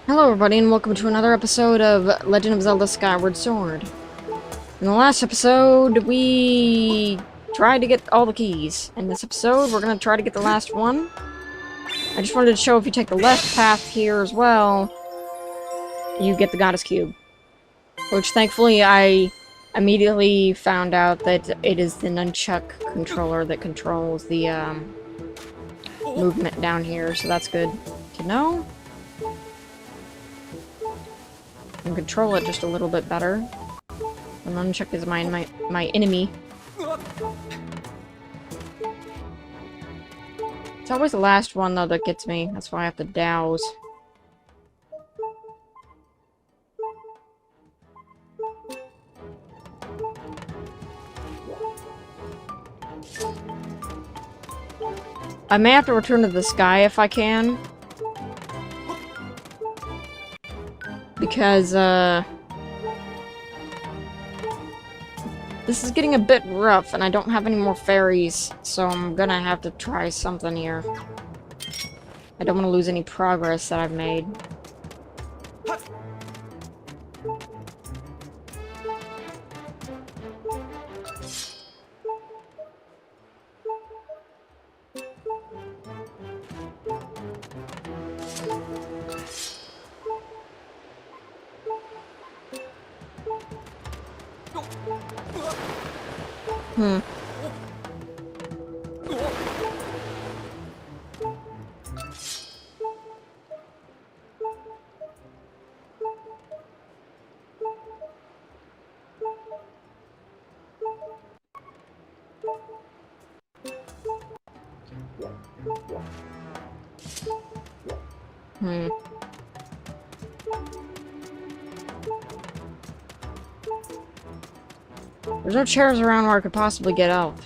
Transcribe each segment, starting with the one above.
Hello everybody and welcome to another episode of Legend of Zelda Skyward Sword. In the last episode, we tried to get all the keys. In this episode, we're going to try to get the last one. I just wanted to show if you take the left path here as well, you get the Goddess Cube. Which thankfully I immediately found out that it is the nunchuck controller that controls the movement down here, so that's good to know. And control it just a little bit better. The nunchuck is my enemy. It's always the last one, though, that gets me. That's why I have to douse. I may have to return to the sky if I can. Because, this is getting a bit rough, and I don't have any more fairies, so I'm gonna have to try something here. I don't want to lose any progress that I've made. Hmm. Hmm. There's no chairs around where I could possibly get out.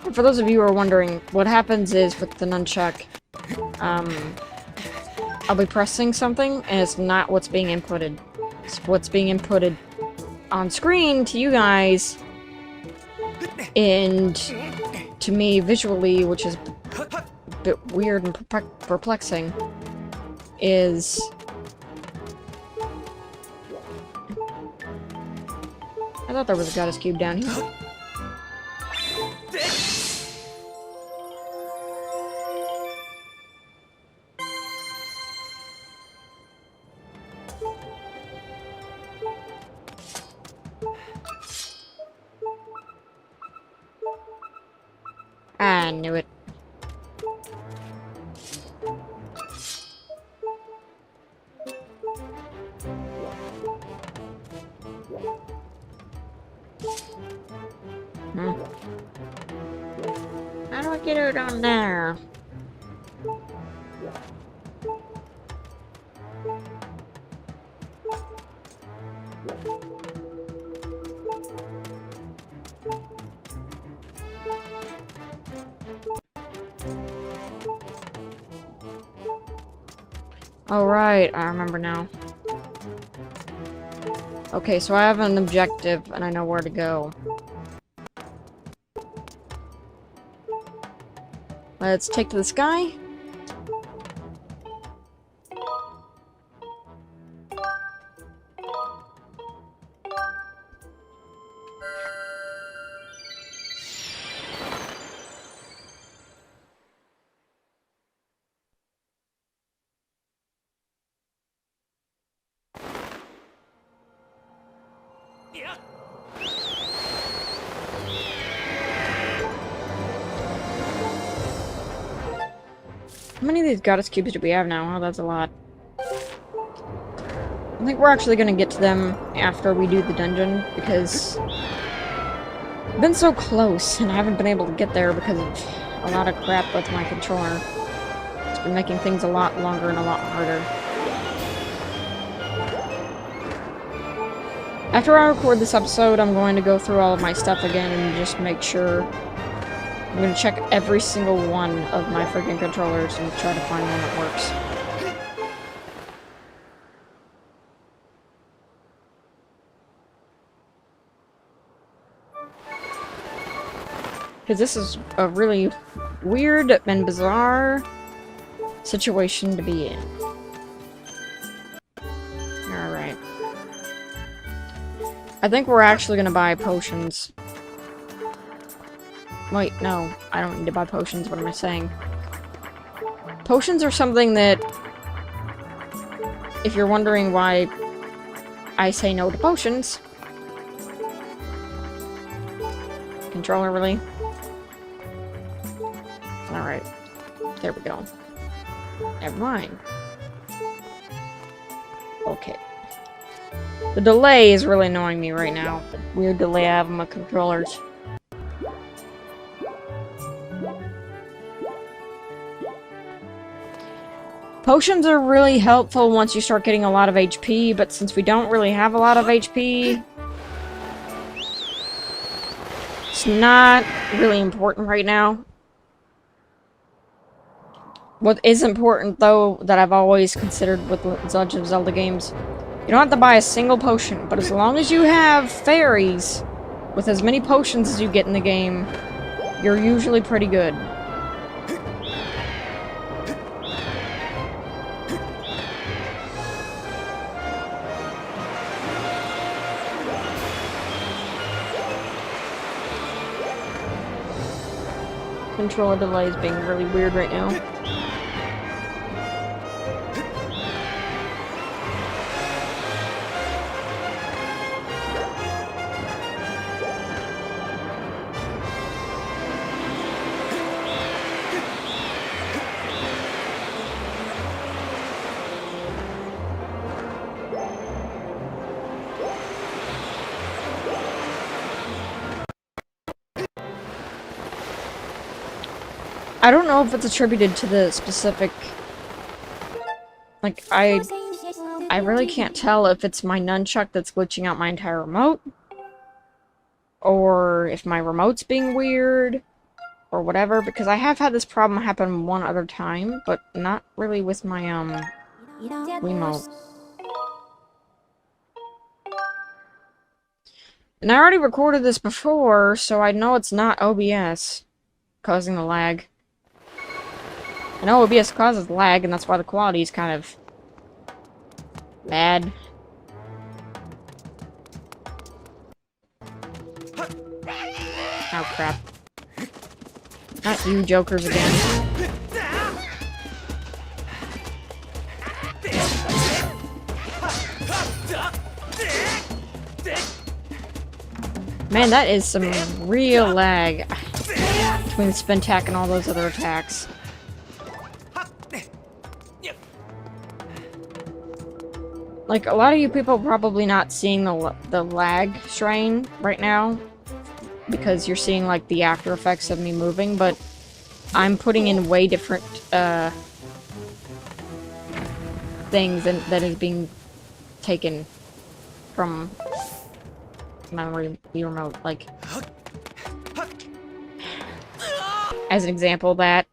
And for those of you who are wondering, what happens is with the nunchuck, I'll be pressing something and it's not what's being inputted. It's what's being inputted on screen to you guys and to me visually, which is a bit weird and perplexing, is I thought there was a Goddess Cube down here. I knew it. How do I get it on there? Oh, right, I remember now. Okay, so I have an objective, and I know where to go. Let's take to the sky. How many of these Goddess Cubes do we have now? Oh, that's a lot. I think we're actually gonna get to them after we do the dungeon, because I've been so close, and I haven't been able to get there because of a lot of crap with my controller. It's been making things a lot longer and a lot harder. After I record this episode, I'm going to go through all of my stuff again and just make sure. I'm gonna check every single one of my freaking controllers and try to find one that works. Because this is a really weird and bizarre situation to be in. Alright. I think we're actually gonna buy potions. Wait, no. I don't need to buy potions. What am I saying? Potions are something that... If you're wondering why I say no to potions... Controller, really? Alright. There we go. Never mind. Okay. The delay is really annoying me right now. The weird delay I have on my controllers. Potions are really helpful once you start getting a lot of HP, but since we don't really have a lot of HP... It's not really important right now. What is important, though, that I've always considered with Legend of Zelda games, you don't have to buy a single potion, but as long as you have fairies with as many potions as you get in the game, you're usually pretty good. Controller delay is being really weird right now. I don't know if it's attributed to the specific... Like, I really can't tell if it's my nunchuck that's glitching out my entire remote, or if my remote's being weird, or whatever, because I have had this problem happen one other time, but not really with my, Wiimote. And I already recorded this before, so I know it's not OBS causing the lag. I know OBS causes lag, and that's why the quality is kind of bad. Oh crap. Not you jokers again. Man, that is some real lag between the spin attack and all those other attacks. Like, a lot of you people are probably not seeing the lag strain right now, because you're seeing, like, the after effects of me moving, but I'm putting in way different, things that is being taken from my Wii remote. Like, as an example, that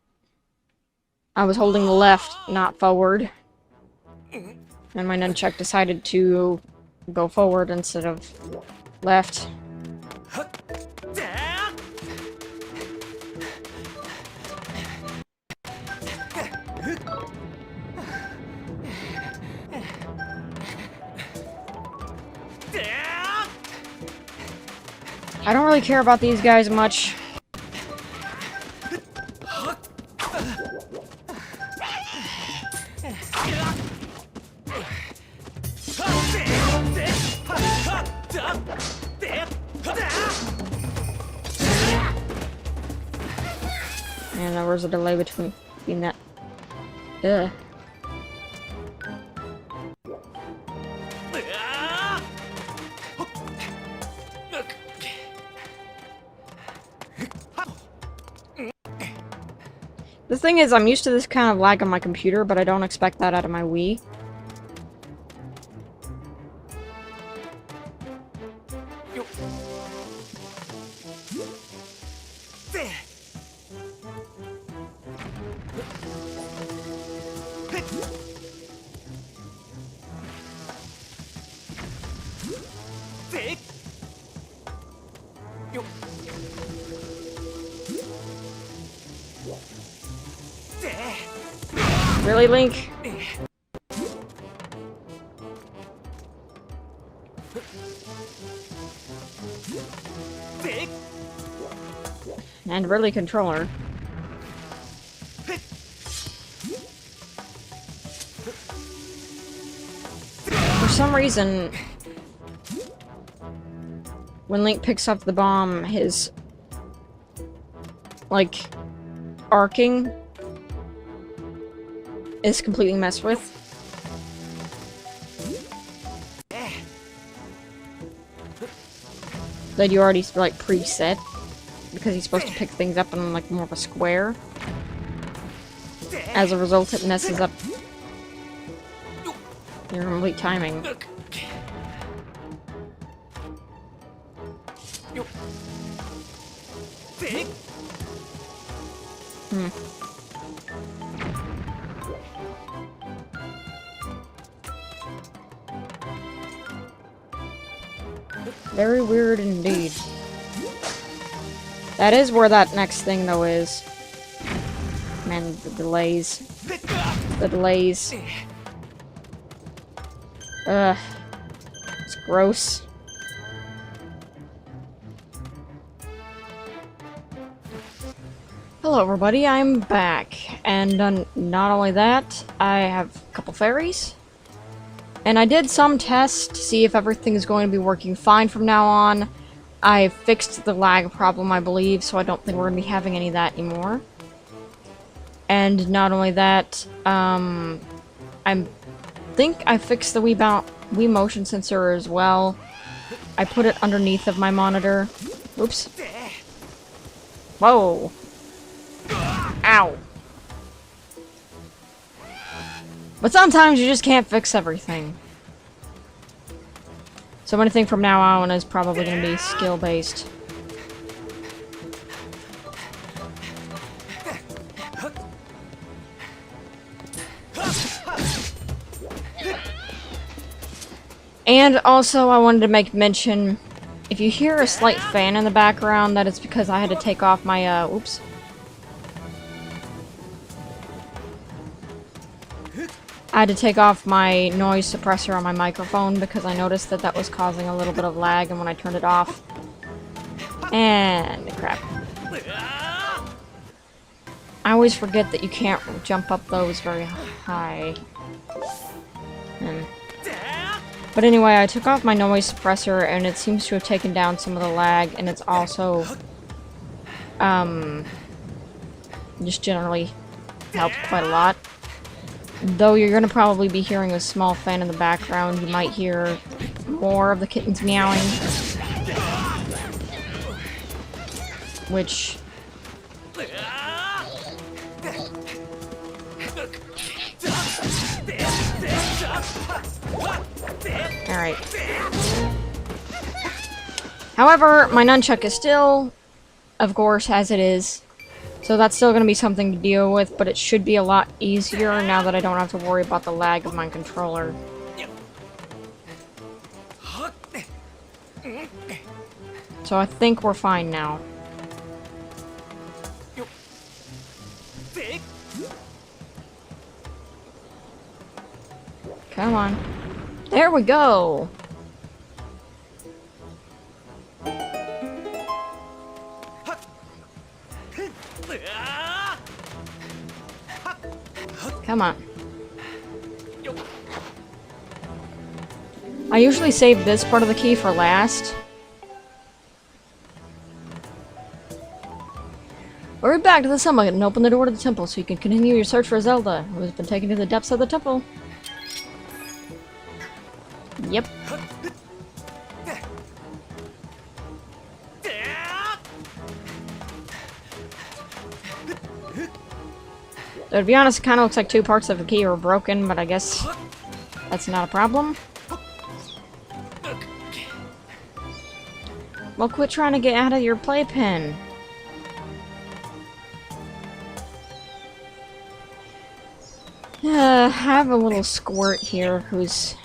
I was holding left, not forward, and my nunchuck decided to go forward instead of left. I don't really care about these guys much. And there was a delay between that. Ugh. The thing is, I'm used to this kind of lag on my computer, but I don't expect that out of my Wii. Really, Link? And really, controller. For some reason, when Link picks up the bomb, his, like, arcing is completely messed with. That you already, like, preset. Because he's supposed to pick things up in, like, more of a square. As a result, it messes up your complete timing. Very weird indeed. That is where that next thing, though, is. Man, the delays. The delays. Ugh. It's gross. Hello, everybody. I'm back. And not only that, I have a couple fairies. And I did some tests to see if everything is going to be working fine from now on. I fixed the lag problem, I believe, so I don't think we're going to be having any of that anymore. And not only that, I think I fixed the Wii motion sensor as well. I put it underneath of my monitor. Oops. Whoa. Ow. But sometimes you just can't fix everything. So anything from now on is probably going to be skill-based. And also, I wanted to make mention, if you hear a slight fan in the background, that is because I had to take off my, oops. I had to take off my noise suppressor on my microphone because I noticed that that was causing a little bit of lag, and when I turned it off... And... crap. I always forget that you can't jump up those very high. But anyway, I took off my noise suppressor, and it seems to have taken down some of the lag, and it's also... just generally helped quite a lot. Though you're going to probably be hearing a small fan in the background, you might hear more of the kittens meowing. Which... Alright. However, my nunchuck is still, of course, as it is. So that's still going to be something to deal with, but it should be a lot easier now that I don't have to worry about the lag of my controller. So I think we're fine now. Come on. There we go! Come on. I usually save this part of the key for last. Hurry back to the summit and open the door to the temple so you can continue your search for Zelda, who has been taken to the depths of the temple. Yep. So to be honest, it kind of looks like two parts of the key are broken, but I guess that's not a problem. Well, quit trying to get out of your playpen. I have a little squirt here who's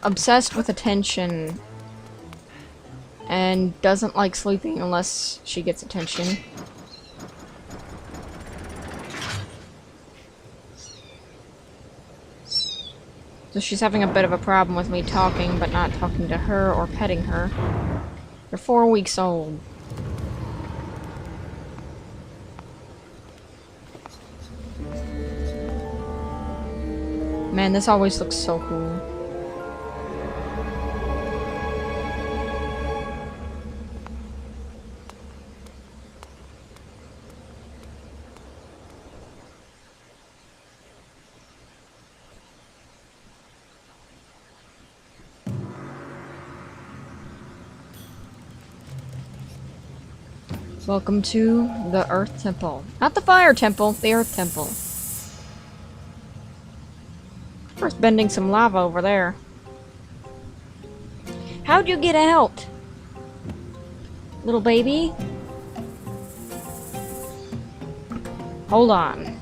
obsessed with attention and doesn't like sleeping unless she gets attention. So she's having a bit of a problem with me talking, but not talking to her or petting her. They're 4 weeks old. Man, this always looks so cool. Welcome to the Earth Temple. Not the Fire Temple, the Earth Temple. First bending some lava over there. How'd you get out? Little baby? Hold on.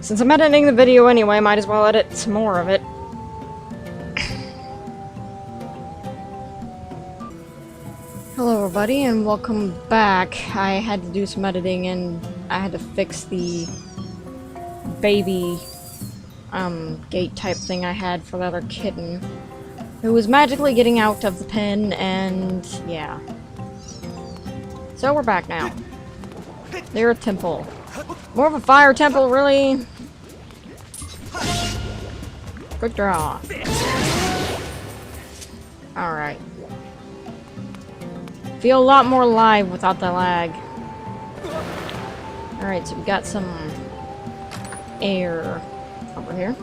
Since I'm editing the video anyway, might as well edit some more of it. Hello everybody and welcome back. I had to do some editing and I had to fix the baby gate type thing I had for the other kitten who was magically getting out of the pen, and yeah. So we're back now. They're a temple. More of a fire temple, really? Quick draw. Alright. Feel a lot more alive without the lag. Alright, so we got some air over here.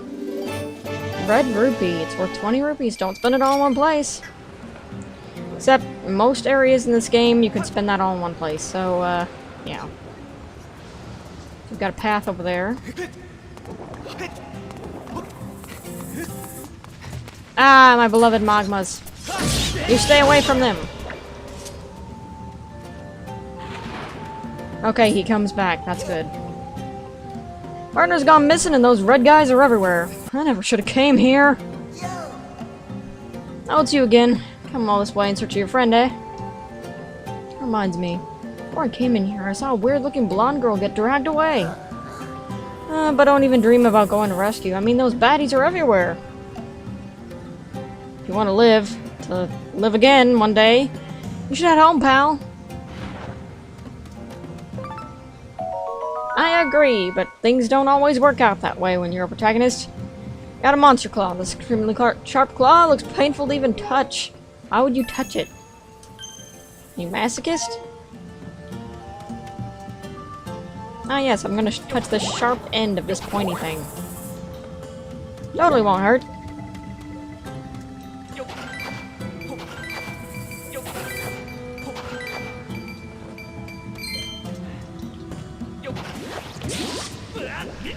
Red rupee. It's worth 20 rupees. Don't spend it all in one place. Except most areas in this game, you can spend that all in one place. So, yeah. We've got a path over there. Ah, my beloved magmas. You stay away from them. Okay, he comes back. That's good. Partner's gone missing and those red guys are everywhere. I never should have came here. Oh, it's you again. Come all this way in search of your friend, eh? Reminds me. Before I came in here, I saw a weird-looking blonde girl get dragged away. But don't even dream about going to rescue. I mean, those baddies are everywhere. If you want to live again one day, you should head home, pal. I agree, but things don't always work out that way when you're a protagonist. Got a monster claw. This extremely sharp claw looks painful to even touch. Why would you touch it? You masochist? Ah yes, I'm gonna touch the sharp end of this pointy thing. Totally won't hurt.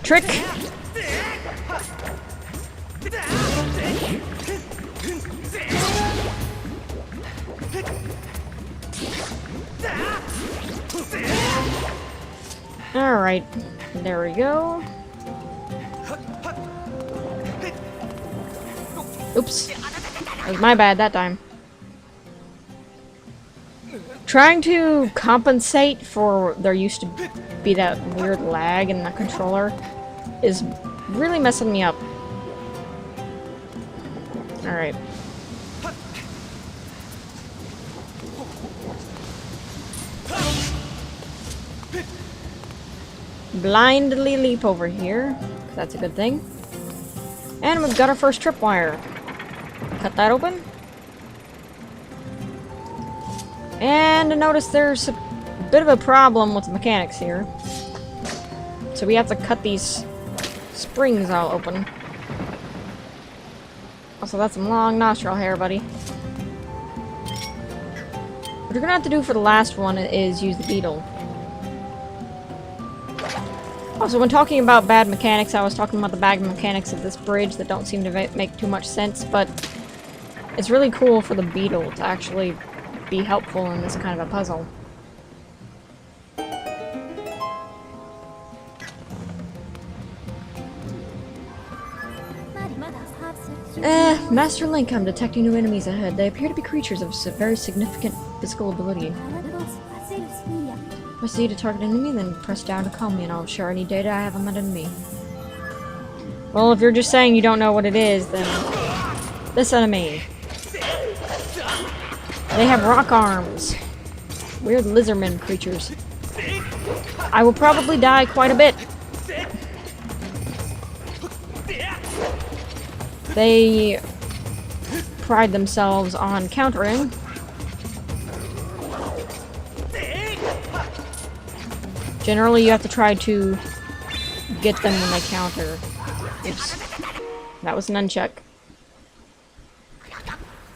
Trick! Alright, there we go. Oops. That was my bad that time. Trying to compensate for there used to be that weird lag in the controller is really messing me up. Alright. Blindly leap over here. That's a good thing. And we've got our first tripwire. Cut that open. And notice there's a bit of a problem with the mechanics here. So we have to cut these springs all open. Also, that's some long nostril hair, buddy. What you're gonna have to do for the last one is use the beetle. Also, when talking about bad mechanics, I was talking about the bad mechanics of this bridge that don't seem to make too much sense, but it's really cool for the beetle to actually be helpful in this kind of a puzzle. Master Link, I'm detecting new enemies ahead. They appear to be creatures of very significant physical ability. Press Z to target an enemy, then press down to call me, and I'll share any data I have on that enemy. Well, if you're just saying you don't know what it is, then... This enemy. They have rock arms. Weird lizardman creatures. I will probably die quite a bit. They pride themselves on countering. Generally, you have to try to get them when they counter. Oops. That was an uncheck.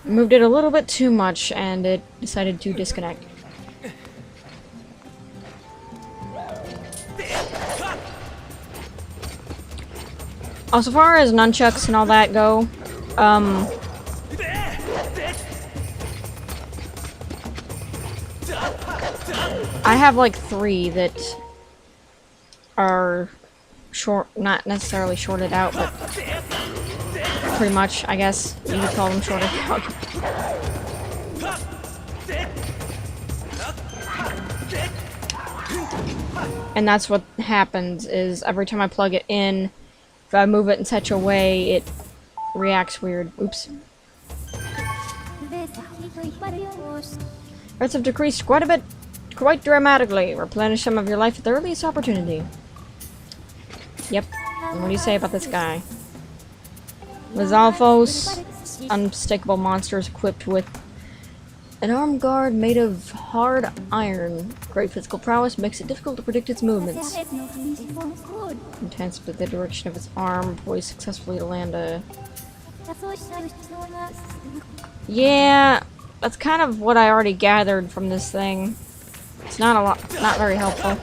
Moved it a little bit too much, and it decided to disconnect. So far as nunchucks and all that go, I have like 3 that are not necessarily shorted out, but pretty much, I guess, you could call them shorted out. And that's what happens, is every time I plug it in, if I move it in such a way, it reacts weird. Oops. Threats have decreased quite dramatically. Replenish some of your life at the earliest opportunity. Yep. And what do you say about this guy? Lizalfos, unmistakable monsters equipped with an armed guard made of hard iron. Great physical prowess makes it difficult to predict its movements. Intense with the direction of its arm, poised successfully to land a... Yeah, that's kind of what I already gathered from this thing. It's not very helpful.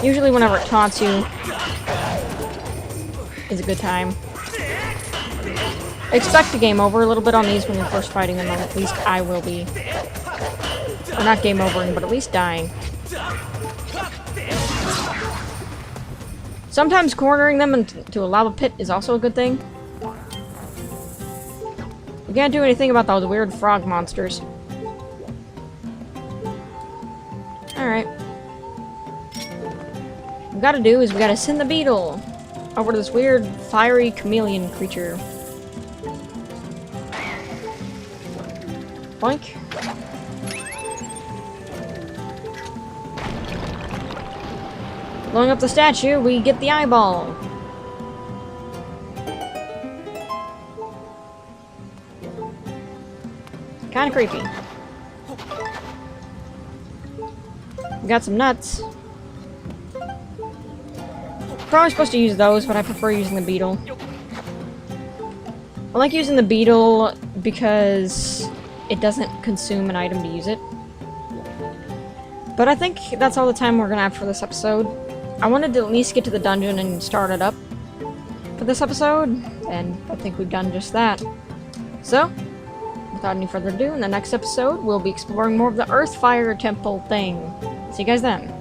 Usually whenever it taunts you is a good time. Expect a game over a little bit on these when you're first fighting them, at least I will be. Or not game overing, but at least dying. Sometimes cornering them into a lava pit is also a good thing. You can't do anything about those weird frog monsters. Alright. What we gotta do is we gotta send the beetle over to this weird fiery chameleon creature. Boink. Blowing up the statue, we get the eyeball. Kinda creepy. We got some nuts. Probably supposed to use those, but I prefer using the beetle. I like using the beetle because it doesn't consume an item to use it. But I think that's all the time we're gonna have for this episode. I wanted to at least get to the dungeon and start it up for this episode, and I think we've done just that. So, without any further ado, in the next episode, we'll be exploring more of the Earth Fire Temple thing. See you guys then.